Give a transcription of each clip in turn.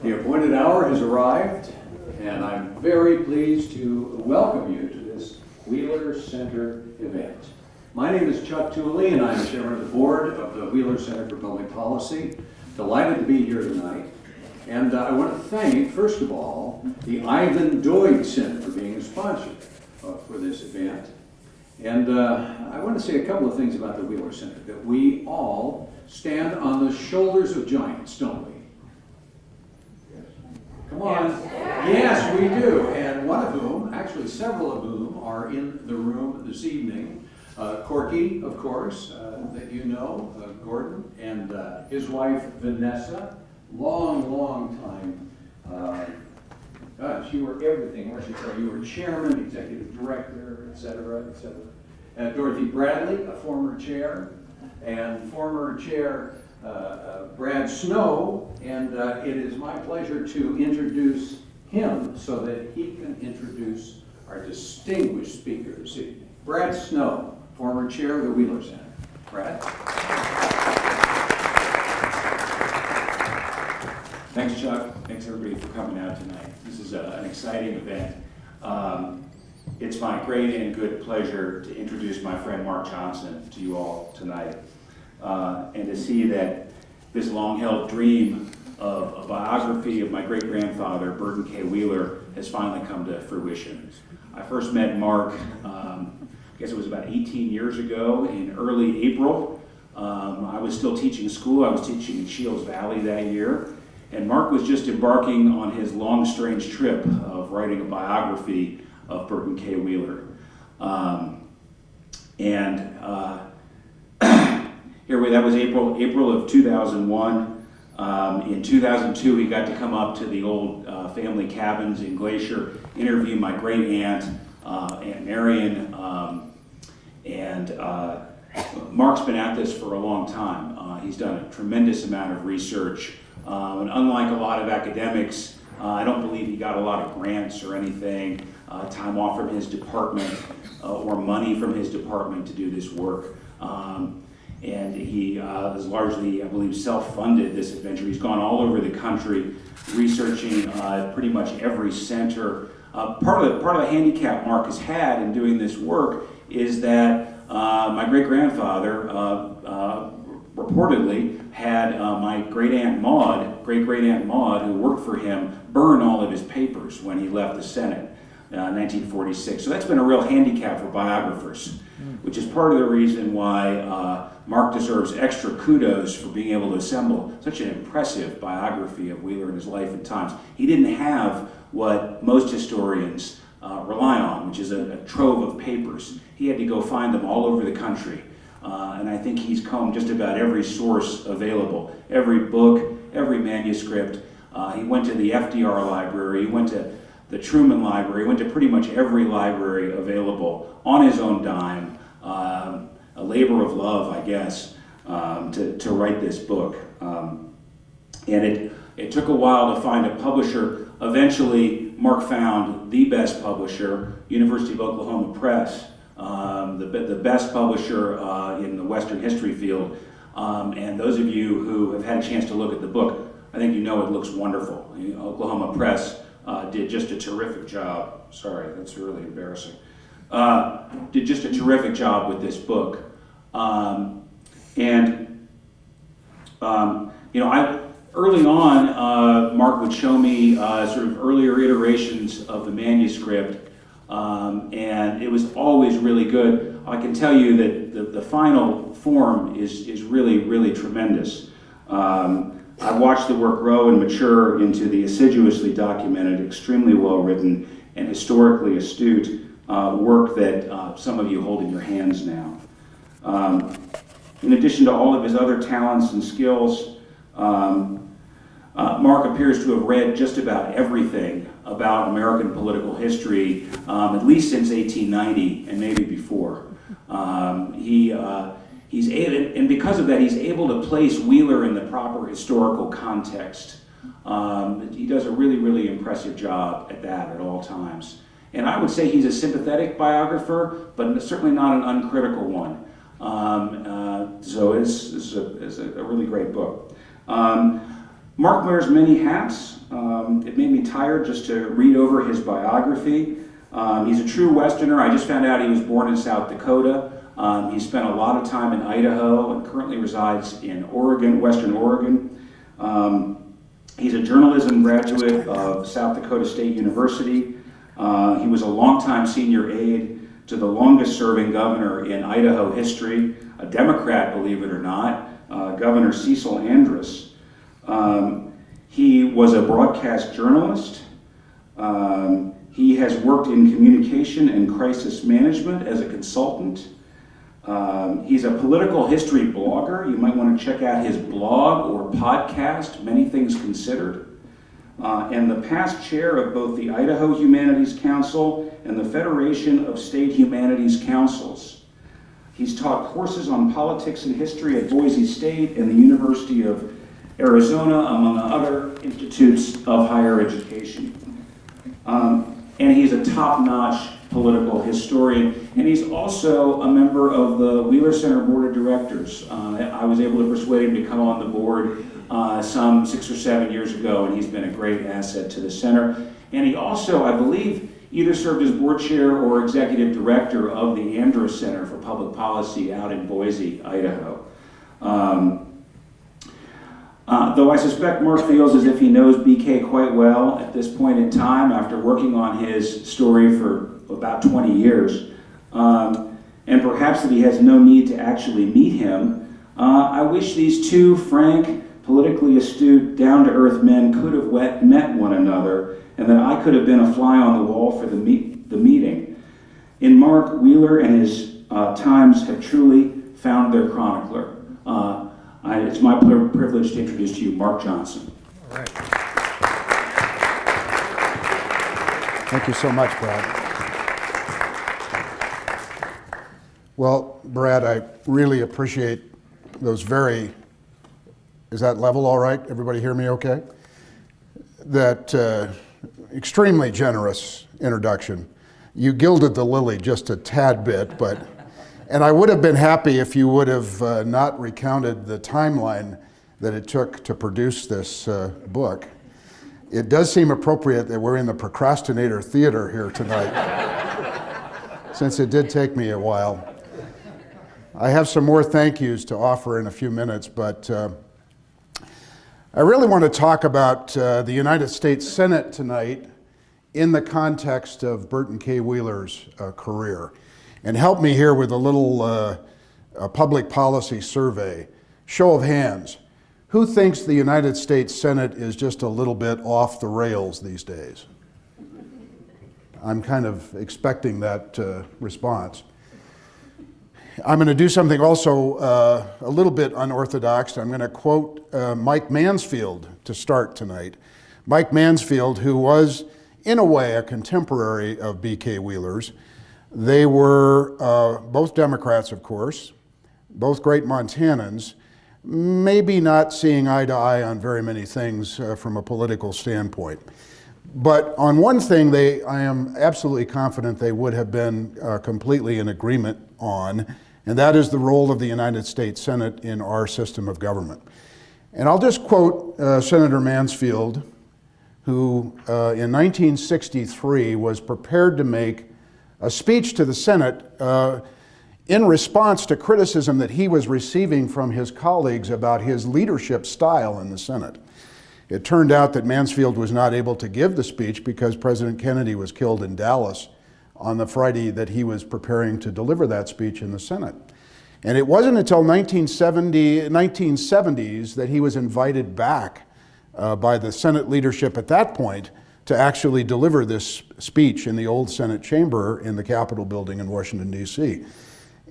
The appointed hour has arrived, and I'm very pleased to welcome you to this Wheeler Center event. My name is Chuck Tooley, and I'm chairman of the board of the Wheeler Center for Public Policy. Delighted to be here tonight. And I want to thank, first of all, the Ivan Doig Center for being a sponsor for this event. And I want to say a couple of things about the Wheeler Center, that we all stand on the shoulders of giants, don't we? Come on. Yes, we do. And one of whom, actually several of whom, are in the room this evening. Corky, of course, that you know, Gordon, and his wife, Vanessa. Long time. Gosh, you were everything, weren't you? You were chairman, executive director, et cetera, et cetera. Dorothy Bradley, a former chair, and former chair Brad Snow, and it is my pleasure to introduce him so that he can introduce our distinguished speaker this evening. Brad Snow, former chair of the Wheeler Center. Brad? Thanks, Chuck. Thanks, everybody, for coming out tonight. This is an exciting event. It's my great and good pleasure to introduce my friend Mark Johnson to you all tonight, and to see that this long-held dream of a biography of my great-grandfather, Burton K. Wheeler, has finally come to fruition. I first met Mark, I guess it was about 18 years ago in early April. I was still teaching school. I was teaching in Shields Valley that year. And Mark was just embarking on his long, strange trip of writing a biography of Burton K. Wheeler. That was April of 2001. In 2002, he got to come up to the old family cabins in Glacier, interview my great aunt, Aunt Marion, Mark's been at this for a long time. He's done a tremendous amount of research. And unlike a lot of academics, I don't believe he got a lot of grants or anything, time off from his department, or money from his department to do this work. And he is largely, I believe, self-funded this adventure. He's gone all over the country researching pretty much every center. Part of the handicap Mark has had in doing this work is that my great-grandfather reportedly had my great-great-aunt Maud, who worked for him, burn all of his papers when he left the Senate in 1946. So that's been a real handicap for biographers, which is part of the reason why Mark deserves extra kudos for being able to assemble such an impressive biography of Wheeler in his life and times. He didn't have what most historians rely on, which is a trove of papers. He had to go find them all over the country. And I think he's combed just about every source available, every book, every manuscript. He went to the FDR library, he went to the Truman Library, he went to pretty much every library available on his own dime. A labor of love, I guess, to write this book. And it took a while to find a publisher. Eventually, Mark found the best publisher, University of Oklahoma Press, the best publisher in the Western history field. And those of you who have had a chance to look at the book, I think you know it looks wonderful. Oklahoma Press did just a terrific job. Sorry, that's really embarrassing. Did just a terrific job with this book. Early on, Mark would show me sort of earlier iterations of the manuscript, and it was always really good. I can tell you that the final form is really, really tremendous. I watched the work grow and mature into the assiduously documented, extremely well-written, and historically astute work that some of you hold in your hands now. In addition to all of his other talents and skills, Mark appears to have read just about everything about American political history, at least since 1890 and maybe before. And because of that, he's able to place Wheeler in the proper historical context. He does a really, really impressive job at that at all times. And I would say he's a sympathetic biographer, but certainly not an uncritical one. So it's a really great book. Mark wears many hats. It made me tired just to read over his biography. He's a true Westerner. I just found out he was born in South Dakota. He spent a lot of time in Idaho and currently resides in Oregon, Western Oregon. He's a journalism graduate of South Dakota State University. He was a longtime senior aide to the longest serving governor in Idaho history, a Democrat, believe it or not, Governor Cecil Andrus. He was a broadcast journalist. He has worked in communication and crisis management as a consultant. He's a political history blogger. You might want to check out his blog or podcast, Many Things Considered. And the past chair of both the Idaho Humanities Council and the Federation of State Humanities Councils. He's taught courses on politics and history at Boise State and the University of Arizona, among other institutes of higher education. And he's a top-notch political historian, and he's also a member of the Wheeler Center Board of Directors. I was able to persuade him to come on the board some 6 or 7 years ago, and he's been a great asset to the center. And he also, I believe, either served as board chair or executive director of the Andrus Center for Public Policy out in Boise, Idaho. Though I suspect Mark feels as if he knows BK quite well at this point in time after working on his story for about 20 years, and perhaps that he has no need to actually meet him, I wish these two frank, politically astute, down-to-earth men could have met one another, and that I could have been a fly on the wall for the meeting. In Mark, Wheeler and his times have truly found their chronicler. It's my privilege to introduce to you Mark Johnson. All right. Thank you so much, Brad. Well, Brad, I really appreciate those is that level all right? Everybody hear me okay? That extremely generous introduction. You gilded the lily just a tad bit, and I would have been happy if you would have not recounted the timeline that it took to produce this book. It does seem appropriate that we're in the procrastinator theater here tonight, since it did take me a while. I have some more thank yous to offer in a few minutes, but I really want to talk about the United States Senate tonight in the context of Burton K. Wheeler's career. And help me here with a little public policy survey. Show of hands. Who thinks the United States Senate is just a little bit off the rails these days? I'm kind of expecting that response. I'm going to do something also a little bit unorthodox. I'm going to quote Mike Mansfield to start tonight. Mike Mansfield, who was, in a way, a contemporary of B.K. Wheeler's. They were both Democrats, of course, both great Montanans, maybe not seeing eye to eye on very many things from a political standpoint. But on one thing, I am absolutely confident they would have been completely in agreement on, and that is the role of the United States Senate in our system of government. And I'll just quote Senator Mansfield, who in 1963 was prepared to make a speech to the Senate in response to criticism that he was receiving from his colleagues about his leadership style in the Senate. It turned out that Mansfield was not able to give the speech because President Kennedy was killed in Dallas on the Friday that he was preparing to deliver that speech in the Senate. And it wasn't until 1970s that he was invited back by the Senate leadership at that point to actually deliver this speech in the old Senate chamber in the Capitol building in Washington, D.C.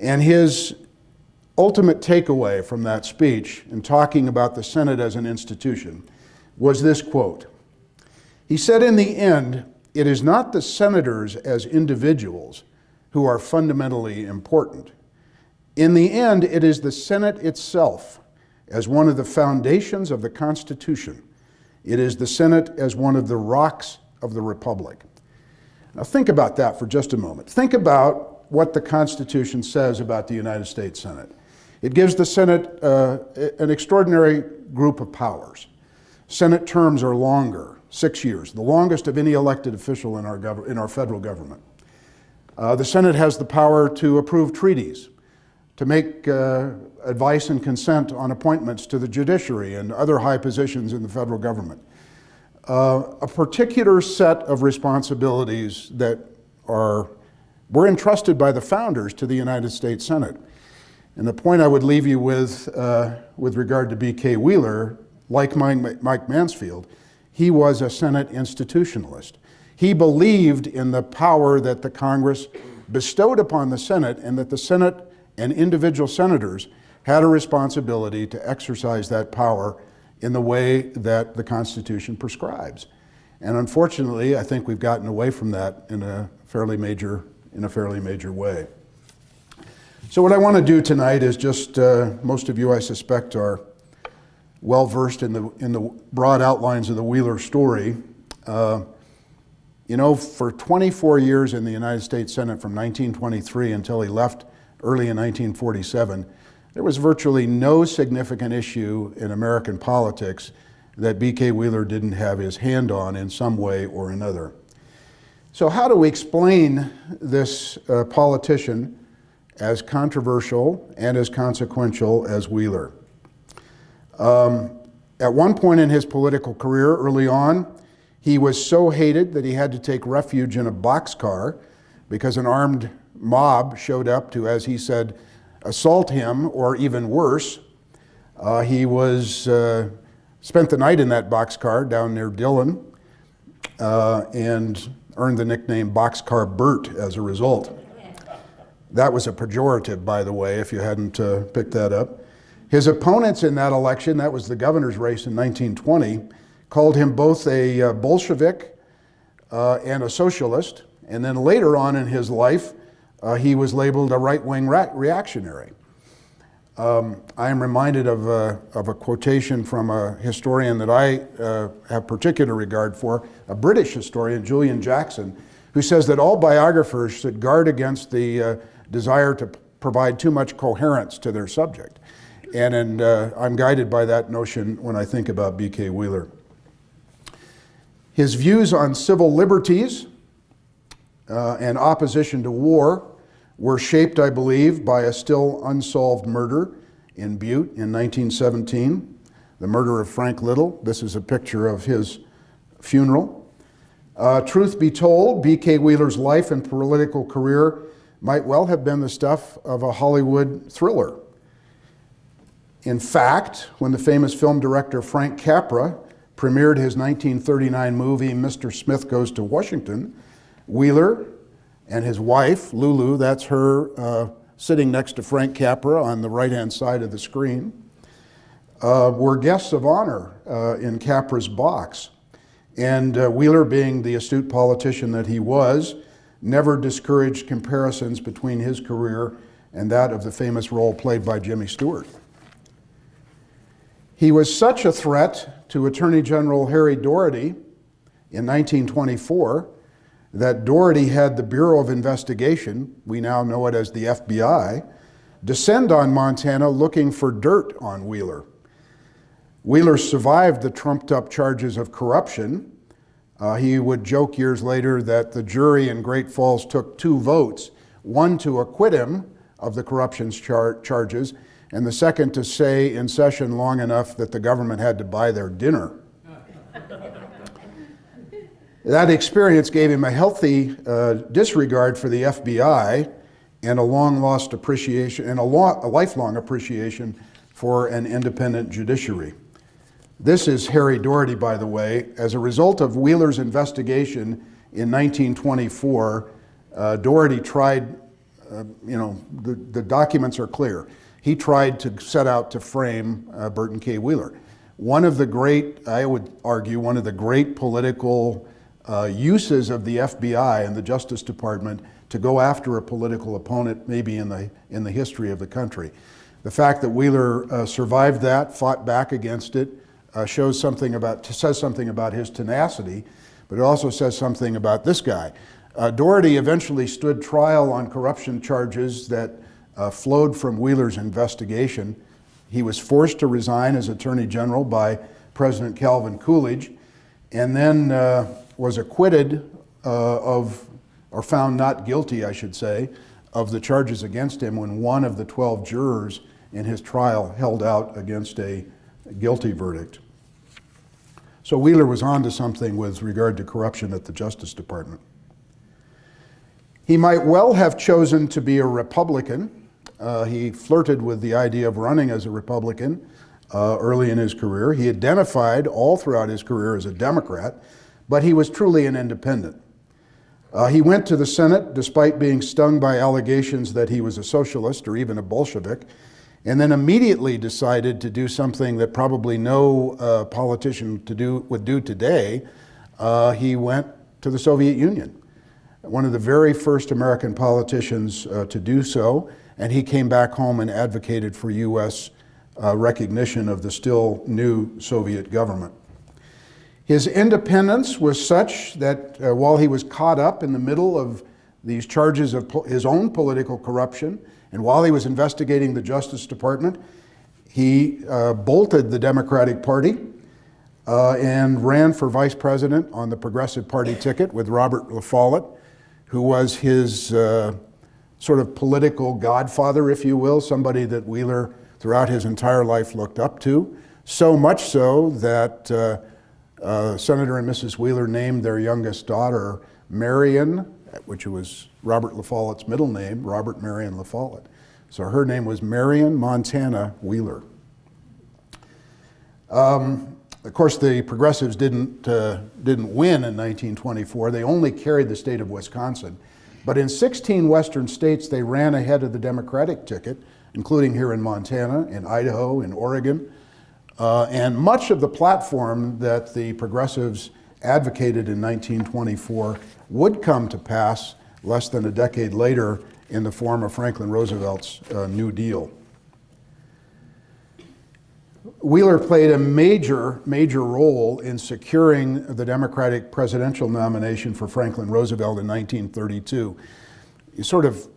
And his ultimate takeaway from that speech in talking about the Senate as an institution was this quote. He said, "In the end, it is not the senators as individuals who are fundamentally important. In the end, it is the Senate itself as one of the foundations of the Constitution. It is the Senate as one of the rocks of the Republic." Now think about that for just a moment. Think about what the Constitution says about the United States Senate. It gives the Senate an extraordinary group of powers. Senate terms are longer, 6 years, the longest of any elected official in our federal government. The Senate has the power to approve treaties, to make advice and consent on appointments to the judiciary and other high positions in the federal government. A particular set of responsibilities that were entrusted by the founders to the United States Senate. And the point I would leave you with regard to B.K. Wheeler, like Mike Mansfield, he was a Senate institutionalist. He believed in the power that the Congress bestowed upon the Senate, and that the Senate and individual senators had a responsibility to exercise that power in the way that the Constitution prescribes. And unfortunately, I think we've gotten away from that in a fairly major way. So what I want to do tonight is just, most of you I suspect are well versed in the broad outlines of the Wheeler story. You know, for 24 years in the United States Senate, from 1923 until he left early in 1947, there was virtually no significant issue in American politics that B.K. Wheeler didn't have his hand on in some way or another. So how do we explain this politician as controversial and as consequential as Wheeler? At one point in his political career, early on, he was so hated that he had to take refuge in a boxcar because an armed mob showed up to, as he said, assault him, or even worse. He spent the night in that boxcar down near Dillon and earned the nickname Boxcar Burt as a result. That was a pejorative, by the way, if you hadn't picked that up. His opponents in that election, that was the governor's race in 1920, called him both a Bolshevik and a socialist. And then later on in his life, he was labeled a right-wing reactionary. I am reminded of a quotation from a historian that I have particular regard for, a British historian, Julian Jackson, who says that all biographers should guard against the desire to provide too much coherence to their subject. And I'm guided by that notion when I think about B.K. Wheeler. His views on civil liberties and opposition to war were shaped, I believe, by a still unsolved murder in Butte in 1917, the murder of Frank Little. This is a picture of his funeral. Truth be told, B.K. Wheeler's life and political career might well have been the stuff of a Hollywood thriller. In fact, when the famous film director Frank Capra premiered his 1939 movie Mr. Smith Goes to Washington, Wheeler and his wife, Lulu, that's her sitting next to Frank Capra on the right-hand side of the screen, were guests of honor in Capra's box. And Wheeler, being the astute politician that he was, never discouraged comparisons between his career and that of the famous role played by Jimmy Stewart. He was such a threat to Attorney General Harry Doherty in 1924 that Doherty had the Bureau of Investigation, we now know it as the FBI, descend on Montana looking for dirt on Wheeler. Wheeler survived the trumped-up charges of corruption. He would joke years later that the jury in Great Falls took 2 votes, one to acquit him of the corruption charges, and the second to stay in session long enough that the government had to buy their dinner. That experience gave him a healthy disregard for the FBI and a long-lost appreciation and a lifelong appreciation for an independent judiciary. This is Harry Doherty, by the way. As a result of Wheeler's investigation in 1924, Doherty tried, the documents are clear. He tried to set out to frame Burton K. Wheeler. One of the great, I would argue, one of the great political uses of the FBI and the Justice Department to go after a political opponent, maybe in the history of the country. The fact that Wheeler survived that, fought back against it, says something about his tenacity, but it also says something about this guy. Doherty eventually stood trial on corruption charges that flowed from Wheeler's investigation. He was forced to resign as Attorney General by President Calvin Coolidge, and then was acquitted or found not guilty, I should say, of the charges against him when one of the 12 jurors in his trial held out against a guilty verdict. So Wheeler was on to something with regard to corruption at the Justice Department. He might well have chosen to be a Republican. He flirted with the idea of running as a Republican early in his career. He identified all throughout his career as a Democrat, but he was truly an independent. He went to the Senate despite being stung by allegations that he was a socialist or even a Bolshevik, and then immediately decided to do something that probably no politician would do today. He went to the Soviet Union, one of the very first American politicians to do so, and he came back home and advocated for U.S. Recognition of the still new Soviet government. His independence was such that while he was caught up in the middle of these charges of his own political corruption, and while he was investigating the Justice Department, he bolted the Democratic Party and ran for vice president on the Progressive Party ticket with Robert La Follette, who was his sort of political godfather, if you will, somebody that Wheeler throughout his entire life looked up to, so much so that Senator and Mrs. Wheeler named their youngest daughter Marion, which was Robert La Follette's middle name, Robert Marion La Follette. So her name was Marion Montana Wheeler. Of course, the Progressives didn't win in 1924. They only carried the state of Wisconsin. But in 16 western states, they ran ahead of the Democratic ticket, including here in Montana, in Idaho, in Oregon. And much of the platform that the Progressives advocated in 1924 would come to pass less than a decade later in the form of Franklin Roosevelt's New Deal. Wheeler played a major role in securing the Democratic presidential nomination for Franklin Roosevelt in 1932. You sort of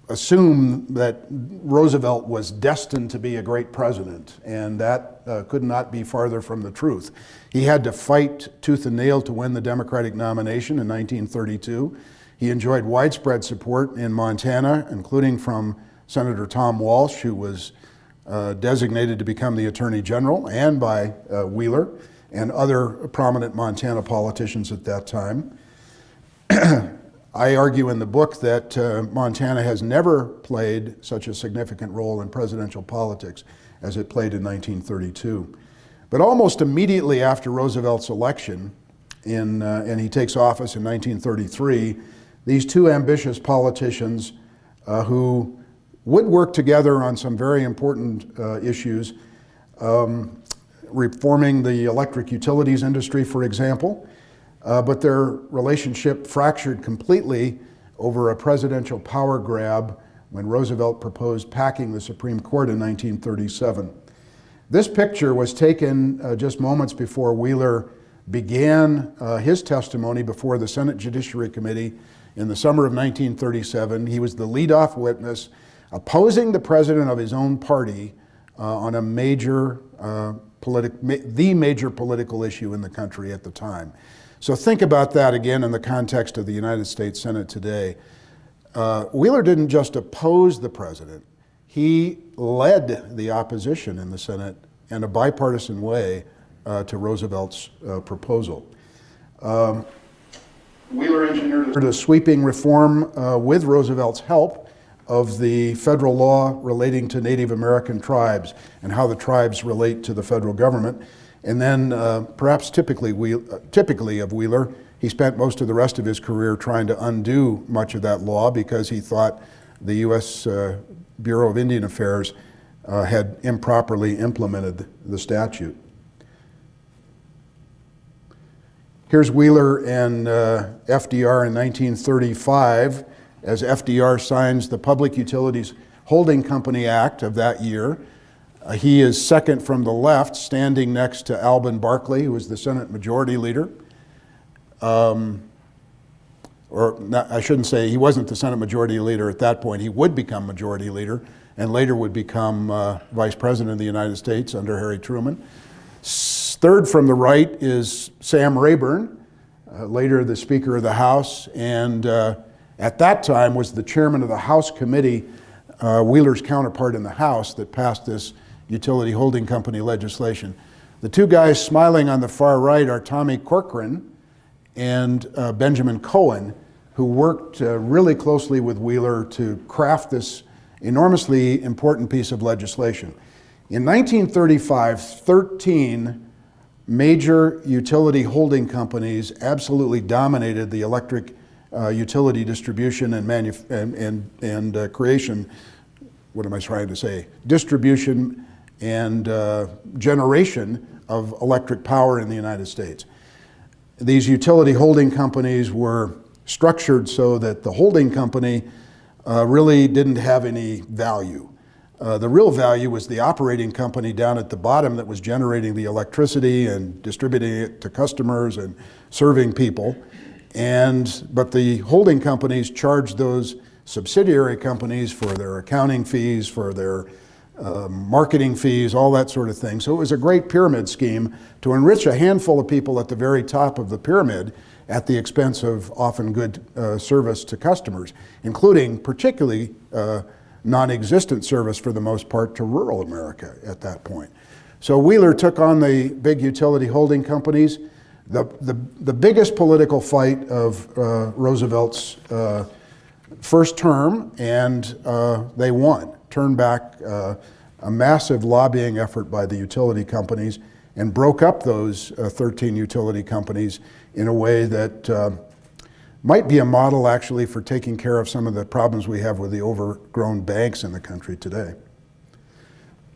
assume that Roosevelt was destined to be a great president, and that could not be farther from the truth. He had to fight tooth and nail to win the Democratic nomination in 1932. He enjoyed widespread support in Montana, including from Senator Tom Walsh, who was designated to become the Attorney General, and by Wheeler and other prominent Montana politicians at that time. I argue in the book that Montana has never played such a significant role in presidential politics as it played in 1932. But almost immediately after Roosevelt's election, and he takes office in 1933, these two ambitious politicians who would work together on some very important issues, reforming the electric utilities industry, for example, but their relationship fractured completely over a presidential power grab when Roosevelt proposed packing the Supreme Court in 1937. This picture was taken just moments before Wheeler began his testimony before the Senate Judiciary Committee in the summer of 1937. He was the leadoff witness opposing the president of his own party on a major political issue in the country at the time. So think about that again in the context of the United States Senate today. Wheeler didn't just oppose the president, he led the opposition in the Senate in a bipartisan way to Roosevelt's proposal. Wheeler engineered a sweeping reform with Roosevelt's help of the federal law relating to Native American tribes and how the tribes relate to the federal government. And then, perhaps typically of Wheeler, he spent most of the rest of his career trying to undo much of that law because he thought the U.S. Bureau of Indian Affairs had improperly implemented the statute. Here's Wheeler and FDR in 1935 as FDR signs the Public Utilities Holding Company Act of that year. He is second from the left, standing next to Alben Barkley, who was the Senate Majority Leader. I shouldn't say he wasn't the Senate Majority Leader at that point. He would become Majority Leader and later would become Vice President of the United States under Harry Truman. Third from the right is Sam Rayburn, later the Speaker of the House, and at that time was the chairman of the House committee, Wheeler's counterpart in the House, that passed this utility holding company legislation. The two guys smiling on the far right are Tommy Corcoran and Benjamin Cohen, who worked really closely with Wheeler to craft this enormously important piece of legislation. In 1935, 13 major utility holding companies absolutely dominated the electric utility distribution and creation, what am I trying to say? Distribution and generation of electric power in the United States. These utility holding companies were structured so that the holding company really didn't have any value. The real value was the operating company down at the bottom that was generating the electricity and distributing it to customers and serving people. But the holding companies charged those subsidiary companies for their accounting fees, for their marketing fees, all that sort of thing. So it was a great pyramid scheme to enrich a handful of people at the very top of the pyramid at the expense of often good service to customers, including particularly non-existent service for the most part to rural America at that point. So Wheeler took on the big utility holding companies. The biggest political fight of Roosevelt's first term, and they won. Turned back a massive lobbying effort by the utility companies and broke up those 13 utility companies in a way that might be a model actually for taking care of some of the problems we have with the overgrown banks in the country today.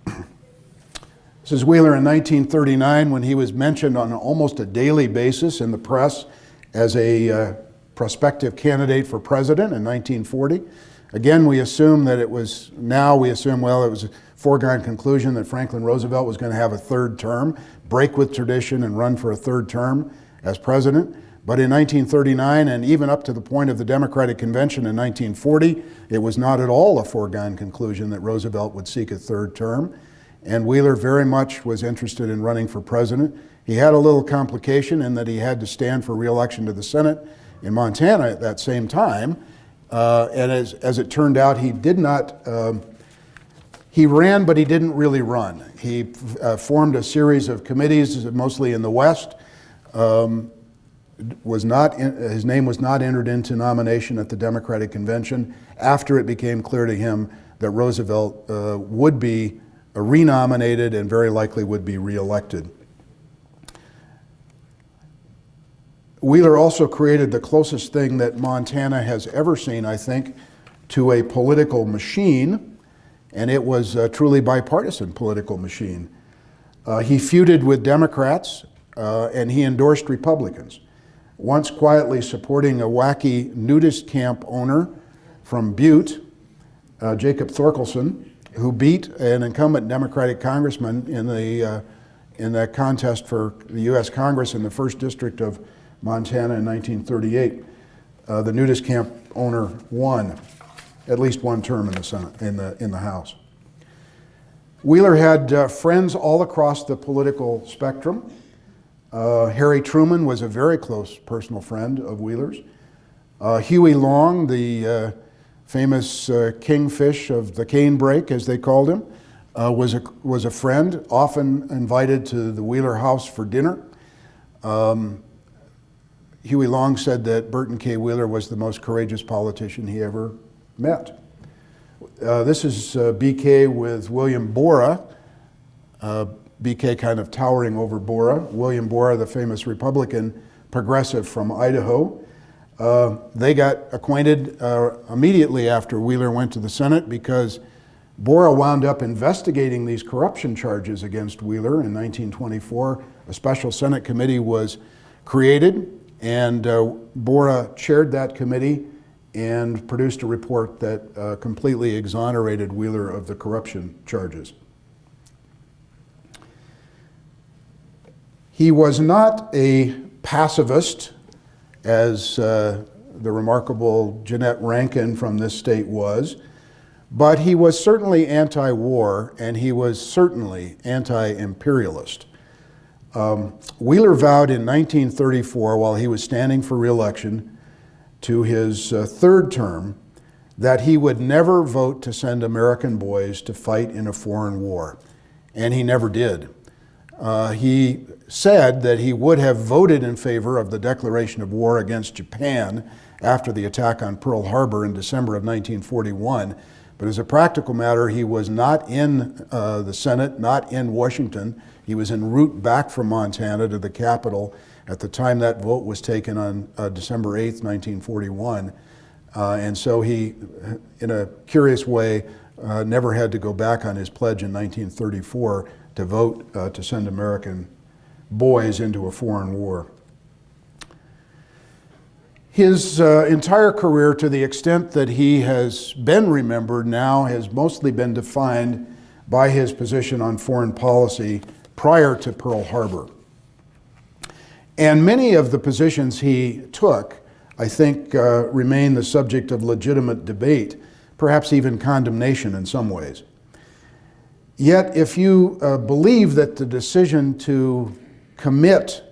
This is Wheeler in 1939 when he was mentioned on almost a daily basis in the press as a prospective candidate for president in 1940. Again, we assume that it was, now we assume, well, it was a foregone conclusion that Franklin Roosevelt was going to have a third term, break with tradition and run for a third term as president. But in 1939, and even up to the point of the Democratic Convention in 1940, it was not at all a foregone conclusion that Roosevelt would seek a third term. And Wheeler very much was interested in running for president. He had a little complication in that he had to stand for re-election to the Senate in Montana at that same time. And as it turned out, he did not, he ran, but he didn't really run. He formed a series of committees, mostly in the West. His name was not entered into nomination at the Democratic Convention after it became clear to him that Roosevelt would be renominated and very likely would be reelected. Wheeler also created the closest thing that Montana has ever seen, I think, to a political machine, and it was a truly bipartisan political machine. He feuded with Democrats and he endorsed Republicans. Once quietly supporting a wacky nudist camp owner from Butte, Jacob Thorkelson, who beat an incumbent Democratic congressman in that contest for the U.S. Congress in the 1st District of Montana in 1938. The nudist camp owner won at least one term in the Senate, in the House. Wheeler had friends all across the political spectrum. Harry Truman was a very close personal friend of Wheeler's. Huey Long, the famous kingfish of the canebrake, as they called him, was a friend, often invited to the Wheeler house for dinner. Huey Long said that Burton K. Wheeler was the most courageous politician he ever met. This is BK with William Borah, BK kind of towering over Borah. William Borah, the famous Republican progressive from Idaho. They got acquainted immediately after Wheeler went to the Senate because Borah wound up investigating these corruption charges against Wheeler in 1924. A special Senate committee was created, and Borah chaired that committee and produced a report that completely exonerated Wheeler of the corruption charges. He was not a pacifist, as the remarkable Jeanette Rankin from this state was, but he was certainly anti-war, and he was certainly anti-imperialist. Wheeler vowed in 1934, while he was standing for re-election to his third term, that he would never vote to send American boys to fight in a foreign war. And he never did. He said that he would have voted in favor of the declaration of war against Japan after the attack on Pearl Harbor in December of 1941. But as a practical matter, he was not in the Senate, not in Washington. He was en route back from Montana to the Capitol at the time that vote was taken on December 8th, 1941. And so he, in a curious way, never had to go back on his pledge in 1934 to vote to send American boys into a foreign war. His entire career, to the extent that he has been remembered now, has mostly been defined by his position on foreign policy prior to Pearl Harbor. And many of the positions he took, I think, remain the subject of legitimate debate, perhaps even condemnation in some ways. Yet, if you believe that the decision to commit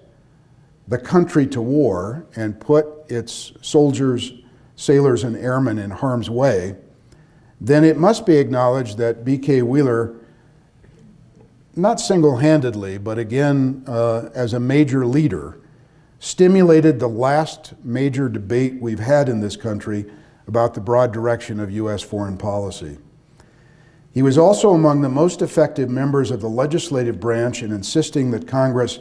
the country to war and put its soldiers, sailors, and airmen in harm's way, then it must be acknowledged that B.K. Wheeler, not single-handedly, but again as a major leader, stimulated the last major debate we've had in this country about the broad direction of U.S. foreign policy. He was also among the most effective members of the legislative branch in insisting that Congress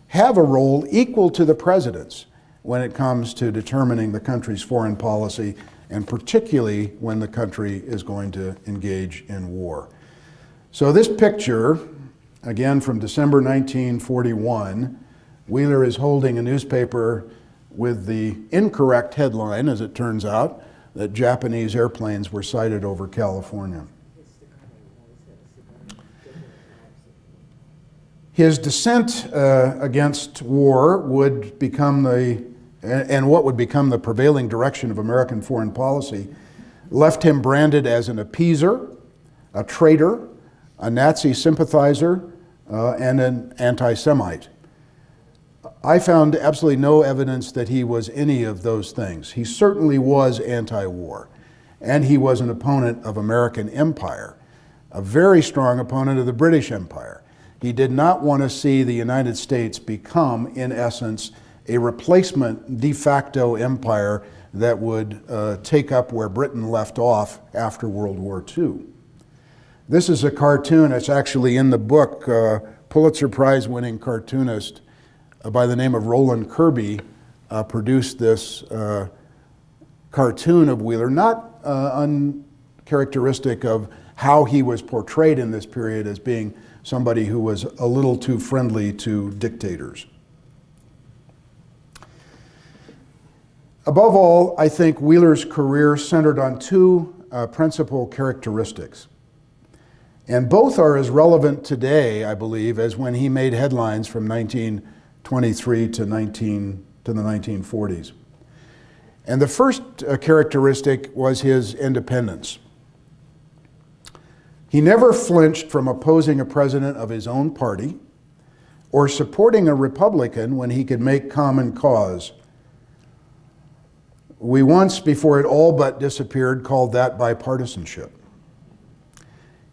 have a role equal to the president's when it comes to determining the country's foreign policy, and particularly when the country is going to engage in war. So this picture, again from December 1941, Wheeler is holding a newspaper with the incorrect headline, as it turns out, that Japanese airplanes were sighted over California. His dissent against war would become what would become the prevailing direction of American foreign policy left him branded as an appeaser, a traitor, a Nazi sympathizer, and an anti-Semite. I found absolutely no evidence that he was any of those things. He certainly was anti-war, and he was an opponent of American empire, a very strong opponent of the British Empire. He did not want to see the United States become, in essence, a replacement de facto empire that would take up where Britain left off after World War II. This is a cartoon. It's actually in the book. Pulitzer Prize-winning cartoonist by the name of Roland Kirby produced this cartoon of Wheeler, not uncharacteristic of how he was portrayed in this period as being somebody who was a little too friendly to dictators. Above all, I think Wheeler's career centered on two principal characteristics. And both are as relevant today, I believe, as when he made headlines from 1923 to the 1940s. And the first characteristic was his independence. He never flinched from opposing a president of his own party or supporting a Republican when he could make common cause. We once, before it all but disappeared, called that bipartisanship.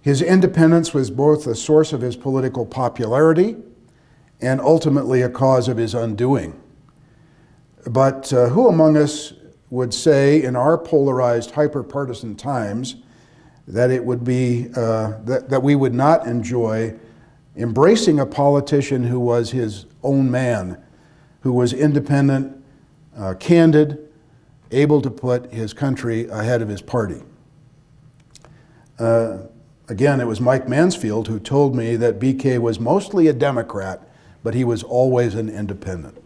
His independence was both a source of his political popularity and ultimately a cause of his undoing. But who among us would say in our polarized, hyper-partisan times that it would be, that we would not enjoy embracing a politician who was his own man, who was independent, candid, able to put his country ahead of his party. Again, it was Mike Mansfield who told me that BK was mostly a Democrat, but he was always an independent.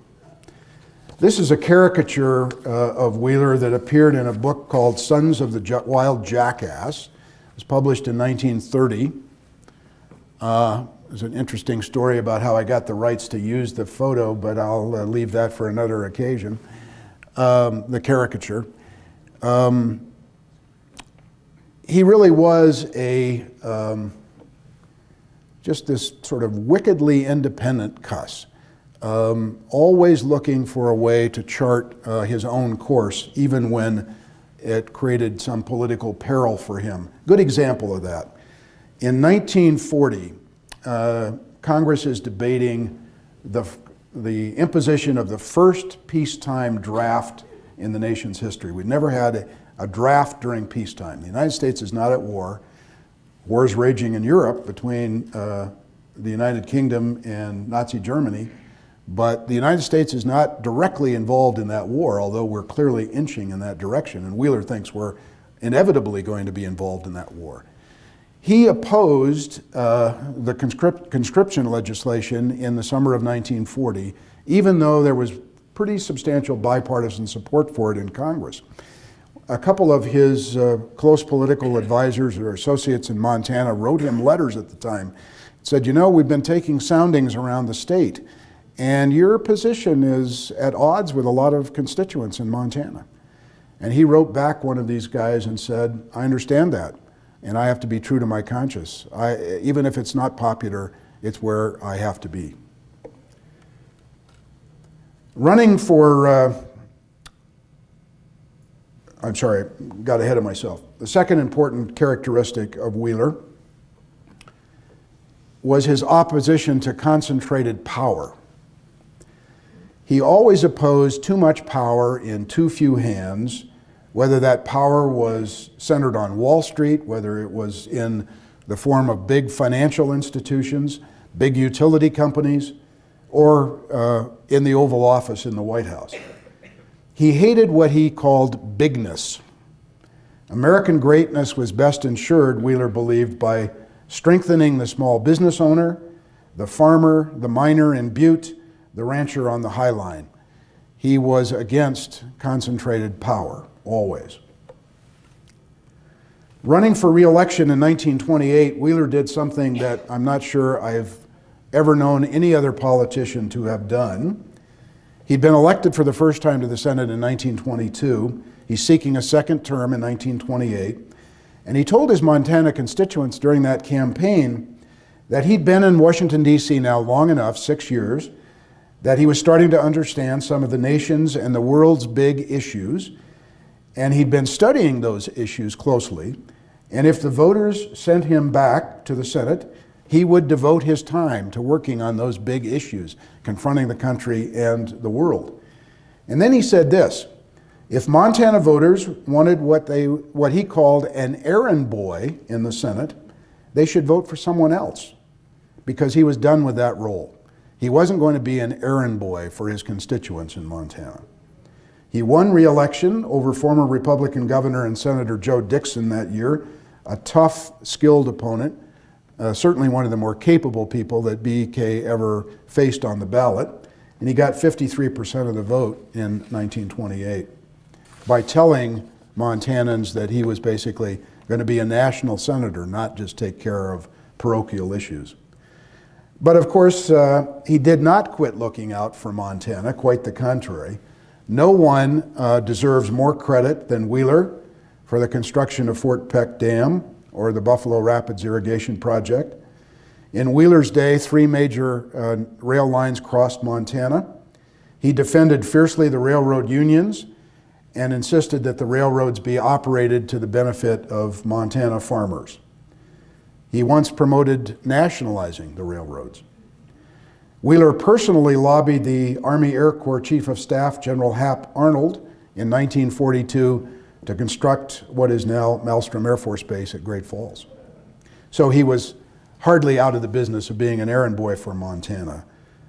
This is a caricature of Wheeler that appeared in a book called Sons of the Wild Jackass. It was published in 1930. There's an interesting story about how I got the rights to use the photo, but I'll leave that for another occasion. The caricature. He really was just this sort of wickedly independent cuss. always looking for a way to chart his own course, even when it created some political peril for him. Good example of that. In 1940, Congress is debating the imposition of the first peacetime draft in the nation's history. We'd never had a draft during peacetime. The United States is not at war. War is raging in Europe between the United Kingdom and Nazi Germany, but the United States is not directly involved in that war, although we're clearly inching in that direction, and Wheeler thinks we're inevitably going to be involved in that war. He opposed the conscription legislation in the summer of 1940, even though there was pretty substantial bipartisan support for it in Congress. A couple of his close political advisors or associates in Montana wrote him letters at the time. Said, you know, we've been taking soundings around the state, and your position is at odds with a lot of constituents in Montana. And he wrote back one of these guys and said, I understand that, and I have to be true to my conscience. Even if it's not popular, it's where I have to be. Running for, I'm sorry, got ahead of myself. The second important characteristic of Wheeler was his opposition to concentrated power. He always opposed too much power in too few hands, whether that power was centered on Wall Street, whether it was in the form of big financial institutions, big utility companies, or in the Oval Office in the White House. He hated what he called bigness. American greatness was best ensured, Wheeler believed, by strengthening the small business owner, the farmer, the miner in Butte, the rancher on the High Line. He was against concentrated power, always. Running for re-election in 1928, Wheeler did something that I'm not sure I've ever known any other politician to have done. He'd been elected for the first time to the Senate in 1922. He's seeking a second term in 1928. And he told his Montana constituents during that campaign that he'd been in Washington, D.C. now long enough, 6 years, that he was starting to understand some of the nation's and the world's big issues, and he'd been studying those issues closely. And if the voters sent him back to the Senate, he would devote his time to working on those big issues, confronting the country and the world. And then he said this: if Montana voters wanted what he called an errand boy in the Senate, they should vote for someone else, because he was done with that role. He wasn't going to be an errand boy for his constituents in Montana. He won re-election over former Republican Governor and Senator Joe Dixon that year, a tough, skilled opponent, certainly one of the more capable people that BK ever faced on the ballot, and he got 53% of the vote in 1928 by telling Montanans that he was basically going to be a national senator, not just take care of parochial issues. But of course, he did not quit looking out for Montana, quite the contrary. No one deserves more credit than Wheeler for the construction of Fort Peck Dam or the Buffalo Rapids Irrigation Project. In Wheeler's day, 3 major rail lines crossed Montana. He defended fiercely the railroad unions and insisted that the railroads be operated to the benefit of Montana farmers. He once promoted nationalizing the railroads. Wheeler personally lobbied the Army Air Corps Chief of Staff, General Hap Arnold, in 1942 to construct what is now Malmstrom Air Force Base at Great Falls. So he was hardly out of the business of being an errand boy for Montana.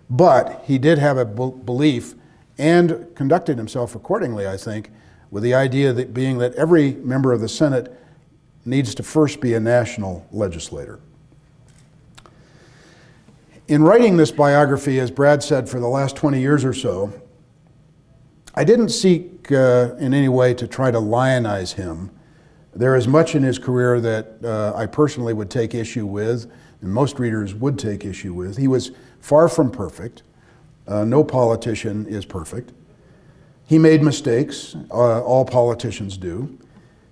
But he did have a belief and conducted himself accordingly, I think, with the idea that being that every member of the Senate needs to first be a national legislator. In writing this biography, as Brad said, for the last 20 years or so, I didn't seek in any way to try to lionize him. There is much in his career that I personally would take issue with, and most readers would take issue with. He was far from perfect. No politician is perfect. He made mistakes. All politicians do.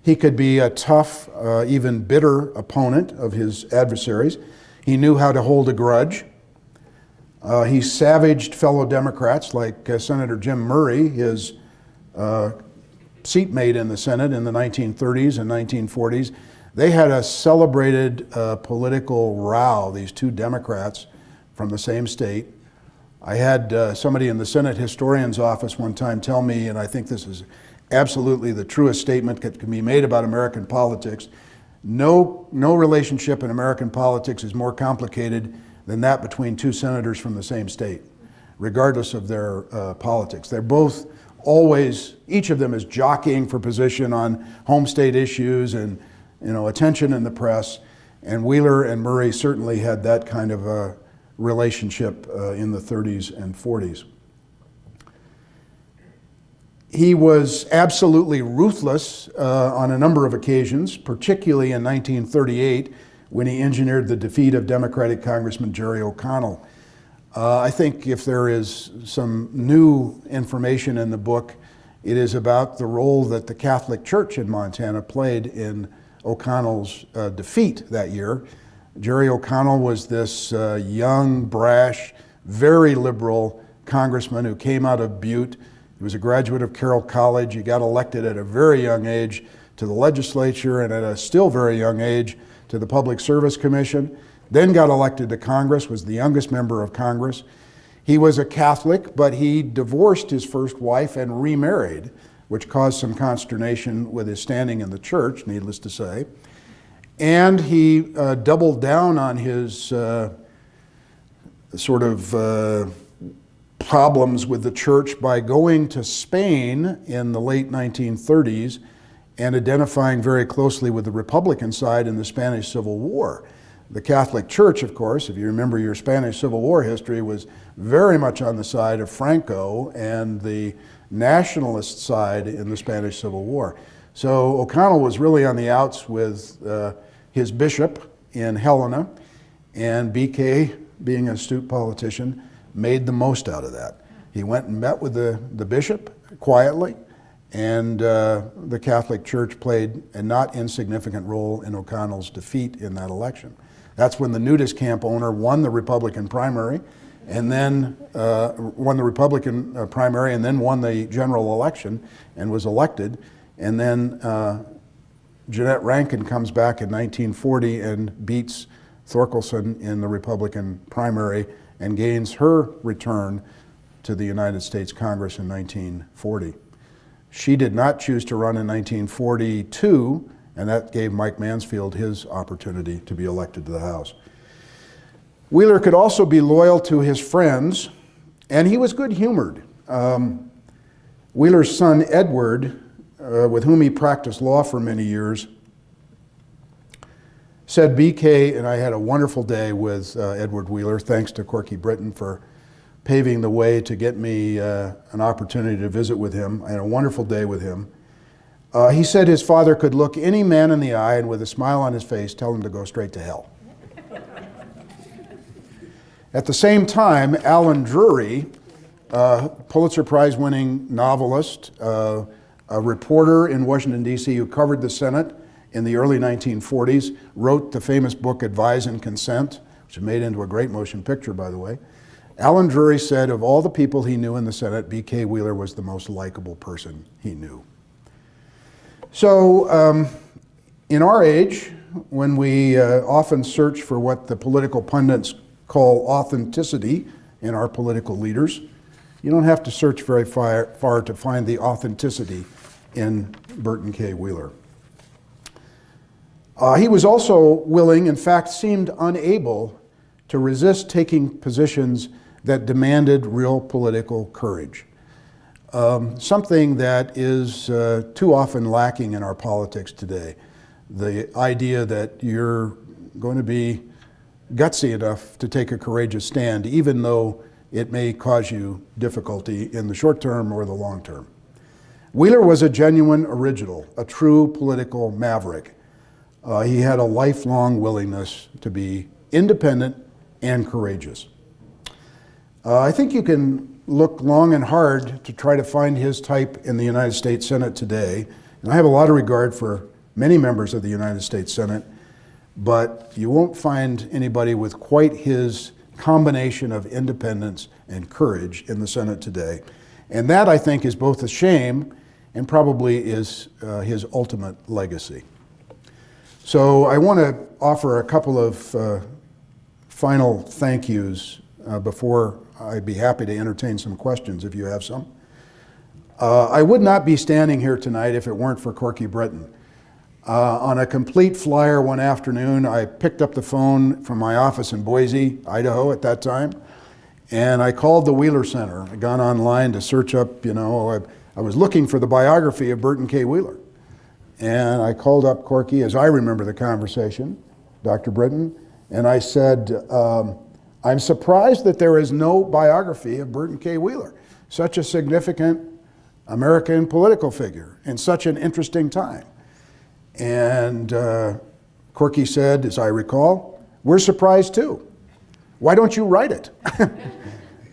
He could be a tough, even bitter opponent of his adversaries. He knew how to hold a grudge. He savaged fellow Democrats like Senator Jim Murray, his seatmate in the Senate in the 1930s and 1940s. They had a celebrated political row, these two Democrats from the same state. I had somebody in the Senate historian's office one time tell me, and I think this is absolutely the truest statement that can be made about American politics, no relationship in American politics is more complicated than that between two senators from the same state, regardless of their politics. They're both always, each of them is jockeying for position on home state issues and attention in the press, and Wheeler and Murray certainly had that kind of a relationship in the 30s and 40s. He was absolutely ruthless on a number of occasions, particularly in 1938 when he engineered the defeat of Democratic Congressman Jerry O'Connell. I think if there is some new information in the book, it is about the role that the Catholic Church in Montana played in O'Connell's defeat that year. Jerry O'Connell was this young, brash, very liberal congressman who came out of Butte. He was a graduate of Carroll College. He got elected at a very young age to the legislature and at a still very young age to the Public Service Commission. Then got elected to Congress, was the youngest member of Congress. He was a Catholic, but he divorced his first wife and remarried, which caused some consternation with his standing in the church, needless to say. And he doubled down on his problems with the church by going to Spain in the late 1930s and identifying very closely with the Republican side in the Spanish Civil War. The Catholic Church, of course, if you remember your Spanish Civil War history, was very much on the side of Franco and the nationalist side in the Spanish Civil War. So O'Connell was really on the outs with his bishop in Helena, and BK, being an astute politician, made the most out of that. He went and met with the bishop quietly, and the Catholic Church played a not insignificant role in O'Connell's defeat in that election. That's when the nudist camp owner won the Republican primary, and then won the Republican primary, and then won the general election and was elected. And then Jeanette Rankin comes back in 1940 and beats Thorkelson in the Republican primary and gains her return to the United States Congress in 1940. She did not choose to run in 1942, and that gave Mike Mansfield his opportunity to be elected to the House. Wheeler could also be loyal to his friends, and he was good-humored. Wheeler's son, Edward, with whom he practiced law for many years, said, BK and I had a wonderful day with Edward Wheeler, thanks to Corky Burton for paving the way to get me an opportunity to visit with him. I had a wonderful day with him. He said his father could look any man in the eye and with a smile on his face tell him to go straight to hell. At the same time, Alan Drury, Pulitzer Prize-winning novelist, a reporter in Washington, D.C. who covered the Senate in the early 1940s, wrote the famous book Advise and Consent, which was made into a great motion picture, by the way. Alan Drury said of all the people he knew in the Senate, B.K. Wheeler was the most likable person he knew. So in our age, when we often search for what the political pundits call authenticity in our political leaders, you don't have to search very far to find the authenticity in Burton K. Wheeler. He was also willing, in fact seemed unable, to resist taking positions that demanded real political courage. Something that is too often lacking in our politics today. The idea that you're going to be gutsy enough to take a courageous stand, even though it may cause you difficulty in the short term or the long term. Wheeler was a genuine original, a true political maverick. He had a lifelong willingness to be independent and courageous. I think you can look long and hard to try to find his type in the United States Senate today. And I have a lot of regard for many members of the United States Senate, but you won't find anybody with quite his combination of independence and courage in the Senate today. And that, I think, is both a shame and probably is his ultimate legacy. So I want to offer a couple of final thank yous before I'd be happy to entertain some questions if you have some. I would not be standing here tonight if it weren't for Corky Burton. On a complete flyer one afternoon, I picked up the phone from my office in Boise, Idaho at that time, and I called the Wheeler Center. I'd gone online to search up, I was looking for the biography of Burton K. Wheeler. And I called up Corky, as I remember the conversation, Dr. Burton, and I said, I'm surprised that there is no biography of Burton K. Wheeler, such a significant American political figure in such an interesting time. And Corky said, as I recall, we're surprised too. Why don't you write it?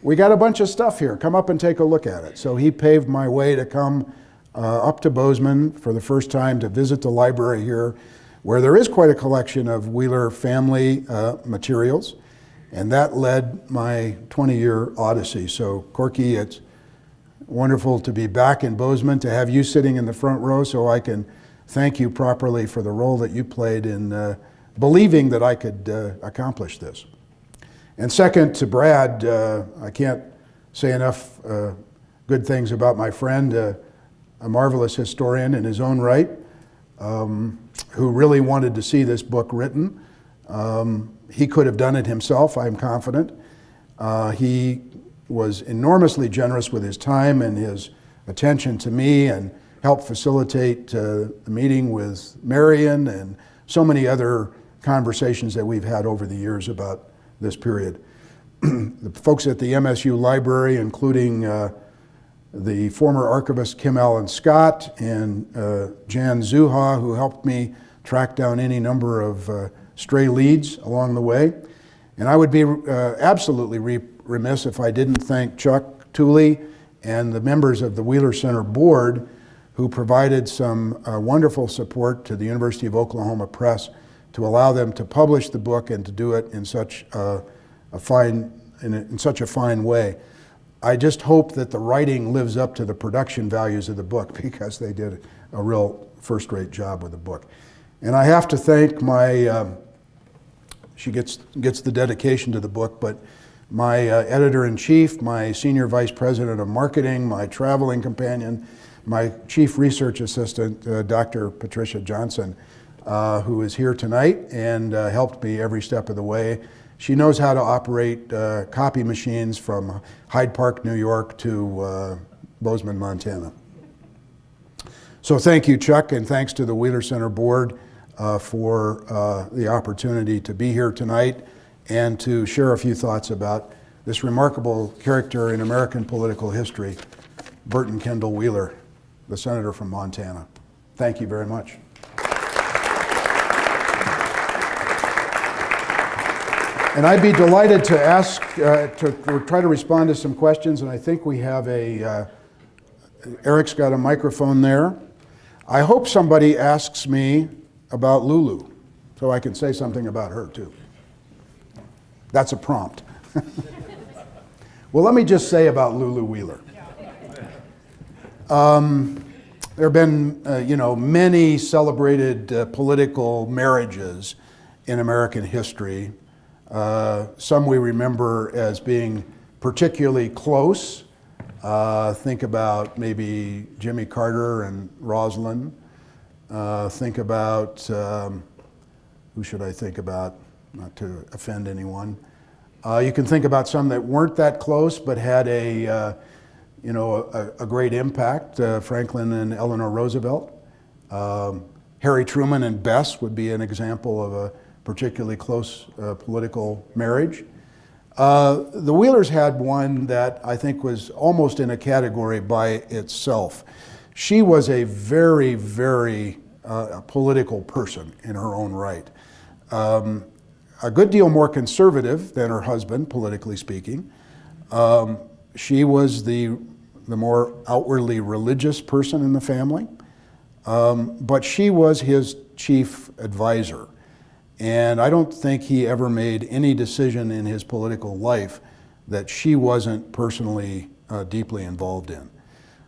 We got a bunch of stuff here. Come up and take a look at it. So he paved my way to come up to Bozeman for the first time to visit the library here, where there is quite a collection of Wheeler family materials. And that led my 20-year odyssey. So Corky, it's wonderful to be back in Bozeman, to have you sitting in the front row so I can thank you properly for the role that you played in believing that I could accomplish this. And second, to Brad, I can't say enough good things about my friend, a marvelous historian in his own right, who really wanted to see this book written. He could have done it himself, I'm confident. He was enormously generous with his time and his attention to me, and helped facilitate the meeting with Marion and so many other conversations that we've had over the years about this period. The folks at the MSU Library, including the former archivist Kim Allen Scott and Jan Zuha, who helped me track down any number of stray leads along the way. And I would be absolutely remiss if I didn't thank Chuck Tooley and the members of the Wheeler Center Board, who provided some wonderful support to the University of Oklahoma Press to allow them to publish the book and to do it in such a fine way. I just hope that the writing lives up to the production values of the book, because they did a real first-rate job with the book. And I have to thank my, she gets the dedication to the book, but my editor-in-chief, my senior vice president of marketing, my traveling companion, my chief research assistant, Dr. Patricia Johnson, who is here tonight and helped me every step of the way. She knows how to operate copy machines from Hyde Park, New York to Bozeman, Montana. So thank you, Chuck, and thanks to the Wheeler Center Board for the opportunity to be here tonight and to share a few thoughts about this remarkable character in American political history, Burton Kendall Wheeler, the senator from Montana. Thank you very much. And I'd be delighted to ask, to try to respond to some questions, and I think we have Eric's got a microphone there. I hope somebody asks me about Lulu, so I can say something about her too. That's a prompt. Well, let me just say about Lulu Wheeler. There have been, many celebrated political marriages in American history. Some we remember as being particularly close. Think about maybe Jimmy Carter and Rosalind. Think about, who should I think about, not to offend anyone. You can think about some that weren't that close but had a great impact. Franklin and Eleanor Roosevelt. Harry Truman and Bess would be an example of a particularly close political marriage. The Wheelers had one that I think was almost in a category by itself. She was a very, very political person in her own right. A good deal more conservative than her husband, politically speaking. She was the more outwardly religious person in the family, but she was his chief advisor. And I don't think he ever made any decision in his political life that she wasn't personally deeply involved in.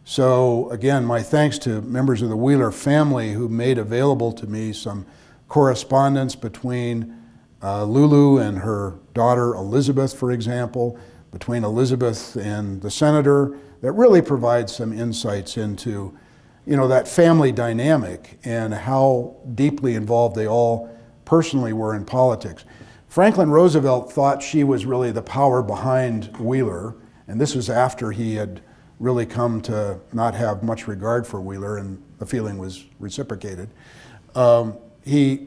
So again, my thanks to members of the Wheeler family who made available to me some correspondence between Lulu and her daughter Elizabeth, for example, between Elizabeth and the senator, that really provides some insights into, that family dynamic and how deeply involved they all personally were in politics. Franklin Roosevelt thought she was really the power behind Wheeler, and this was after he had really come to not have much regard for Wheeler, and the feeling was reciprocated.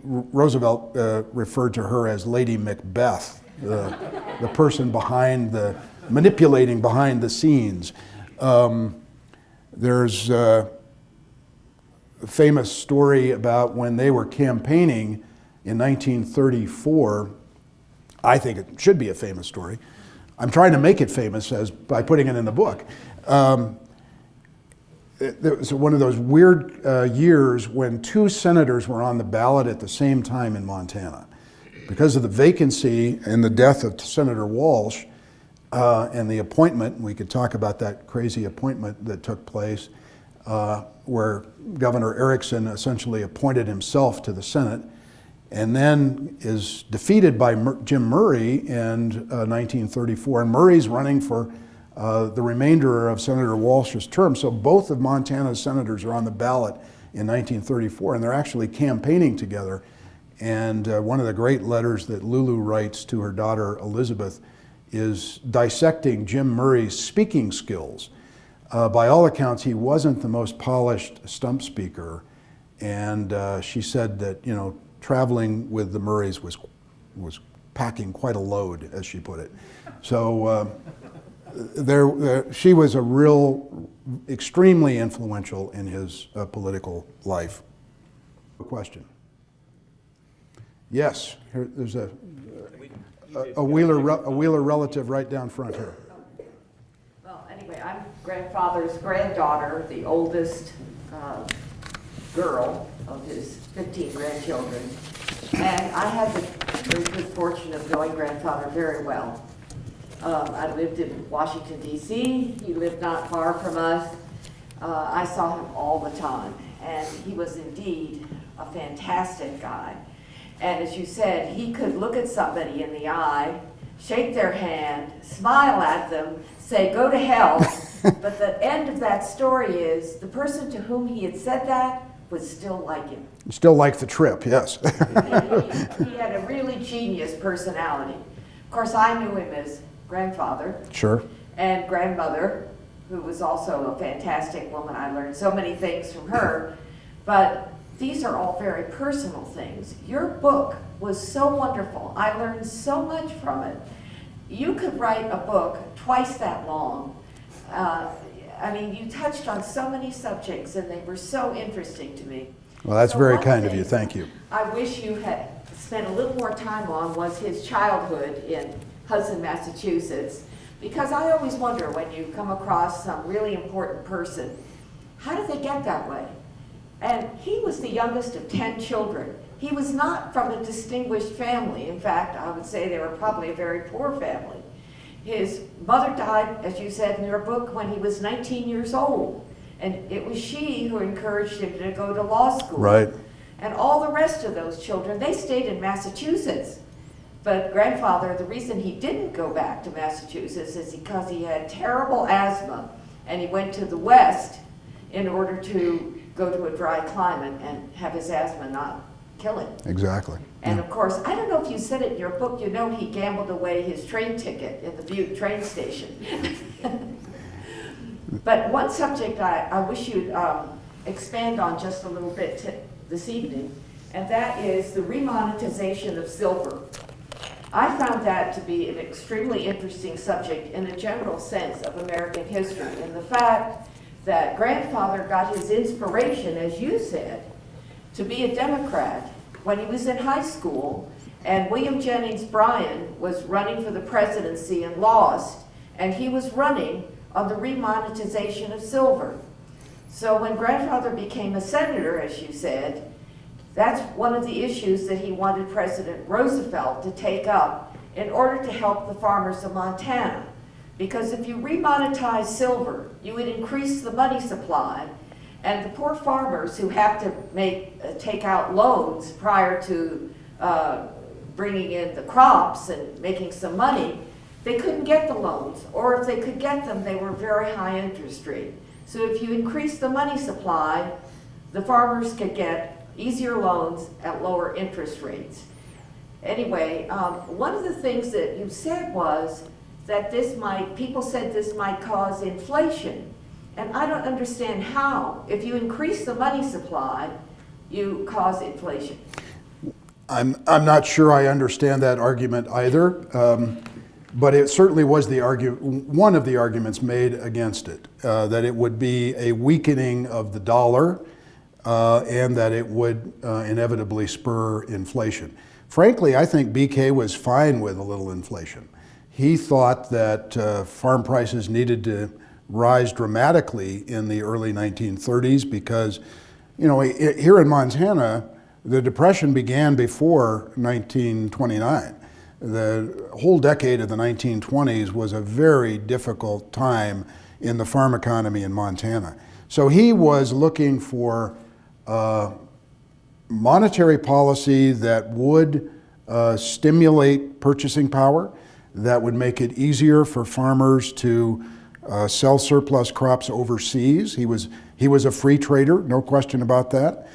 Roosevelt referred to her as Lady Macbeth, the person manipulating behind the scenes. There's a famous story about when they were campaigning in 1934. I think it should be a famous story. I'm trying to make it famous by putting it in the book. It was one of those weird years when 2 senators were on the ballot at the same time in Montana. Because of the vacancy and the death of Senator Walsh and the appointment, we could talk about that crazy appointment that took place, where Governor Erickson essentially appointed himself to the Senate, and then is defeated by Jim Murray in 1934. And Murray's running for the remainder of Senator Walsh's term. So both of Montana's senators are on the ballot in 1934, and they're actually campaigning together. And one of the great letters that Lulu writes to her daughter Elizabeth is dissecting Jim Murray's speaking skills. By all accounts, he wasn't the most polished stump speaker, and she said that traveling with the Murrays was packing quite a load, as she put it. So she was a real, extremely influential in his political life. A question? Yes, there's a Wheeler relative right down front here. Well, anyway, I'm grandfather's granddaughter, the oldest girl of his 15 grandchildren. And I had the very good fortune of knowing grandfather very well. I lived in Washington, D.C. He lived not far from us. I saw him all the time, and he was indeed a fantastic guy. And as you said, he could look at somebody in the eye, shake their hand, smile at them, say, "Go to hell." But the end of that story is the person to whom he had said that would still like him. Still like the trip, yes. He had a really genius personality. Of course, I knew him as grandfather. Sure. And grandmother, who was also a fantastic woman. I learned so many things from her. But these are all very personal things. Your book was so wonderful. I learned so much from it. You could write a book twice that long. You touched on so many subjects, and they were so interesting to me. Well, that's So very one kind of thing you. Thank you. I wish you had spent a little more time on was his childhood in Hudson, Massachusetts, because I always wonder when you come across some really important person, how did they get that way? And he was the youngest of 10 children. He was not from a distinguished family. In fact, I would say they were probably a very poor family. His mother died, as you said in your book, when he was 19 years old. And it was she who encouraged him to go to law school. Right. And all the rest of those children, they stayed in Massachusetts. But grandfather, the reason he didn't go back to Massachusetts is because he had terrible asthma. And he went to the West in order to go to a dry climate and have his asthma not kill him. Exactly. And of course, I don't know if you said it in your book, he gambled away his train ticket at the Butte train station. But one subject I wish you'd expand on just a little bit this evening, and that is the remonetization of silver. I found that to be an extremely interesting subject in a general sense of American history, and the fact that grandfather got his inspiration, as you said, to be a Democrat when he was in high school, and William Jennings Bryan was running for the presidency and lost, and he was running on the remonetization of silver. So when grandfather became a senator, as you said, That's one of the issues that he wanted President Roosevelt to take up in order to help the farmers of Montana. Because if you remonetize silver, you would increase the money supply, and the poor farmers who have to take out loans prior to bringing in the crops and making some money, they couldn't get the loans, or if they could get them, they were very high interest rate. So if you increase the money supply, the farmers could get easier loans at lower interest rates. Anyway, one of the things that you said was that people said this might cause inflation. And I don't understand how. If you increase the money supply, you cause inflation. I'm not sure I understand that argument either, but it certainly was one of the arguments made against it, that it would be a weakening of the dollar and that it would inevitably spur inflation. Frankly, I think BK was fine with a little inflation. He thought that farm prices needed to rise dramatically in the early 1930s because, here in Montana, the Depression began before 1929. The whole decade of the 1920s was a very difficult time in the farm economy in Montana. So he was looking for monetary policy that would stimulate purchasing power, that would make it easier for farmers to sell surplus crops overseas. He was a free trader, no question about that.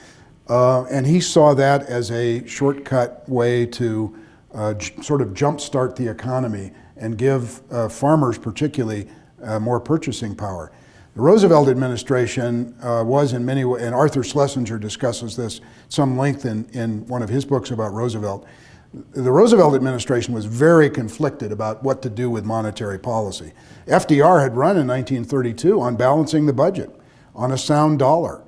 And he saw that as a shortcut way to sort of jumpstart the economy and give farmers particularly more purchasing power. The Roosevelt administration was in many ways, and Arthur Schlesinger discusses this some length in one of his books about Roosevelt. The Roosevelt administration was very conflicted about what to do with monetary policy. FDR had run in 1932 on balancing the budget, on a sound dollar.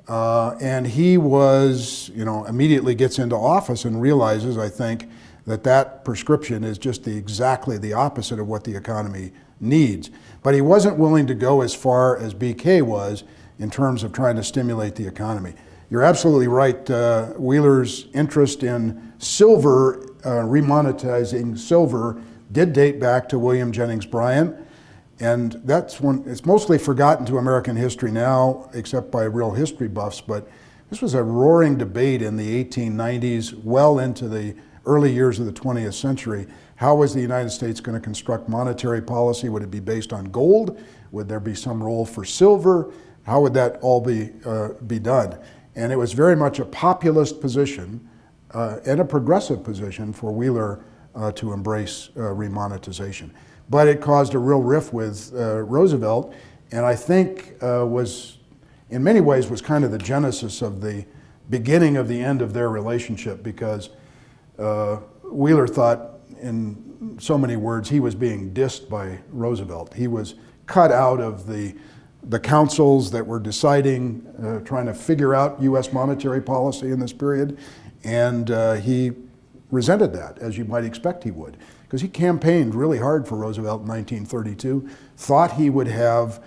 And he was, immediately gets into office and realizes, I think, that prescription is just exactly the opposite of what the economy needs. But he wasn't willing to go as far as BK was in terms of trying to stimulate the economy. You're absolutely right. Wheeler's interest in silver, remonetizing silver, did date back to William Jennings Bryan. And it's mostly forgotten to American history now, except by real history buffs, but this was a roaring debate in the 1890s, well into the early years of the 20th century. How was the United States going to construct monetary policy? Would it be based on gold? Would there be some role for silver? How would that all be done? And it was very much a populist position and a progressive position for Wheeler to embrace remonetization. But it caused a real rift with Roosevelt, and I think in many ways was kind of the genesis of the beginning of the end of their relationship, because Wheeler thought, in so many words, he was being dissed by Roosevelt. He was cut out of the councils that were deciding, trying to figure out U.S. monetary policy in this period, and he resented that, as you might expect he would, because he campaigned really hard for Roosevelt in 1932, thought he would have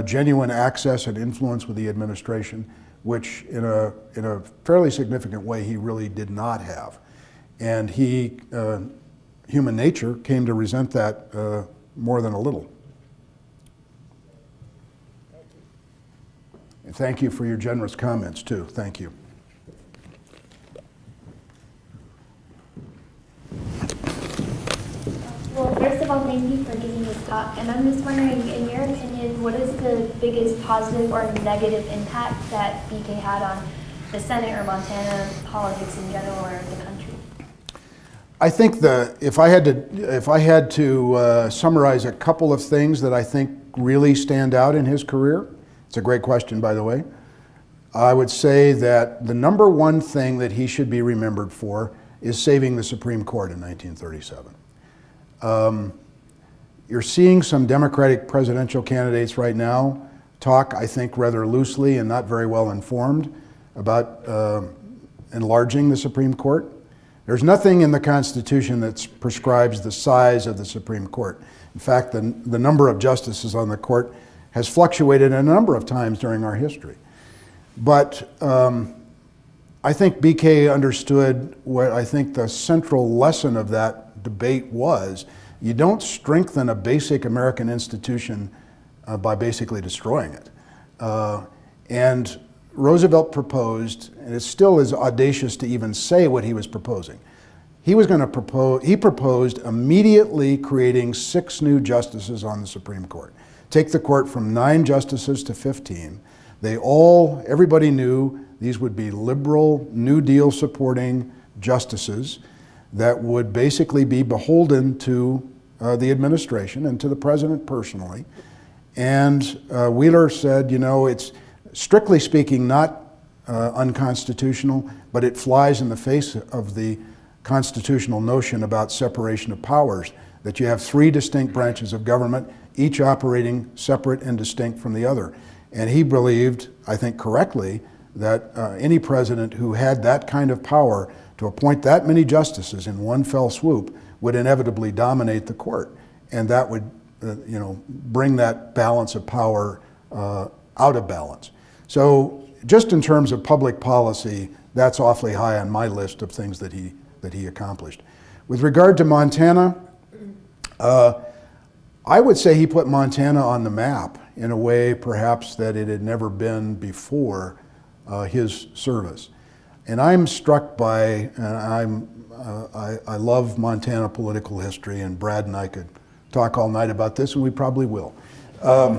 genuine access and influence with the administration, which in a fairly significant way he really did not have. And human nature came to resent that more than a little. And thank you for your generous comments too. Thank you. Well, first of all, thank you for giving this talk. And I'm just wondering, in your opinion, what is the biggest positive or negative impact that BK had on the Senate or Montana politics in general or the country? I think if I had to summarize a couple of things that I think really stand out in his career, it's a great question, by the way. I would say that the number one thing that he should be remembered for is saving the Supreme Court in 1937. You're seeing some Democratic presidential candidates right now talk, I think, rather loosely and not very well informed about enlarging the Supreme Court. There's nothing in the Constitution that prescribes the size of the Supreme Court. In fact, the number of justices on the court has fluctuated a number of times during our history. But I think BK understood what I think the central lesson of that debate was. You don't strengthen a basic American institution by basically destroying it. And Roosevelt proposed, and it still is audacious to even say what he was proposing. He proposed immediately creating 6 new justices on the Supreme Court. Take the court from 9 justices to 15. Everybody knew these would be liberal, New Deal supporting justices that would basically be beholden to the administration and to the president personally. And Wheeler said, it's strictly speaking not unconstitutional, but it flies in the face of the constitutional notion about separation of powers, that you have 3 distinct branches of government, each operating separate and distinct from the other. And he believed, I think correctly, that any president who had that kind of power to appoint that many justices in one fell swoop would inevitably dominate the court. And that would bring that balance of power out of balance. So just in terms of public policy, that's awfully high on my list of things that he accomplished. With regard to Montana, I would say he put Montana on the map in a way perhaps that it had never been before his service. And I'm struck by, I love Montana political history, and Brad and I could talk all night about this, and we probably will. I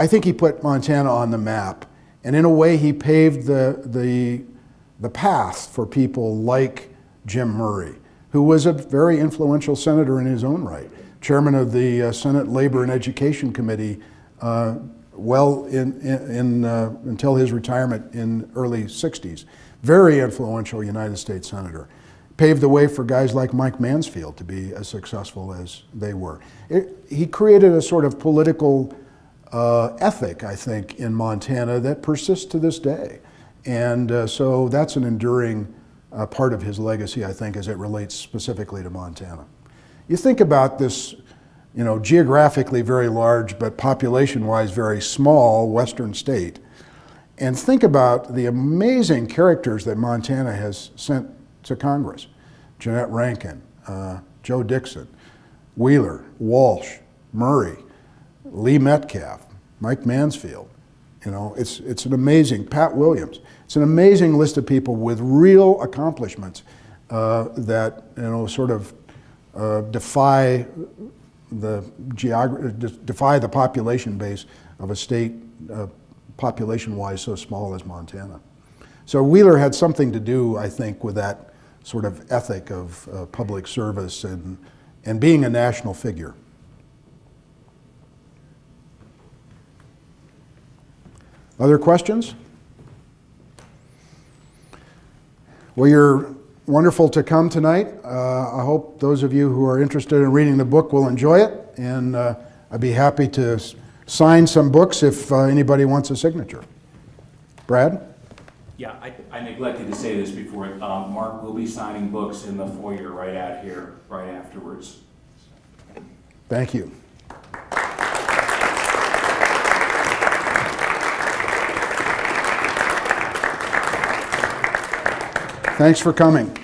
think he put Montana on the map, and in a way he paved the path for people like Jim Murray, who was a very influential senator in his own right, chairman of the Senate Labor and Education Committee until his retirement in early 60s. Very influential United States senator. Paved the way for guys like Mike Mansfield to be as successful as they were. He created a sort of political ethic, I think, in Montana that persists to this day. And so that's an enduring part of his legacy, I think, as it relates specifically to Montana. You think about this, geographically very large, but population-wise very small western state, and think about the amazing characters that Montana has sent to Congress. Jeanette Rankin, Joe Dixon, Wheeler, Walsh, Murray, Lee Metcalf, Mike Mansfield. It's an amazing, Pat Williams. It's an amazing list of people with real accomplishments that sort of defy the population base of a state population-wise so small as Montana. So Wheeler had something to do, I think, with that sort of ethic of public service and being a national figure. Other questions? Well, you're wonderful to come tonight. I hope those of you who are interested in reading the book will enjoy it, and I'd be happy to sign some books if anybody wants a signature. Brad? Yeah, I neglected to say this before. Mark will be signing books in the foyer right out here, right afterwards. Thank you. Thanks for coming.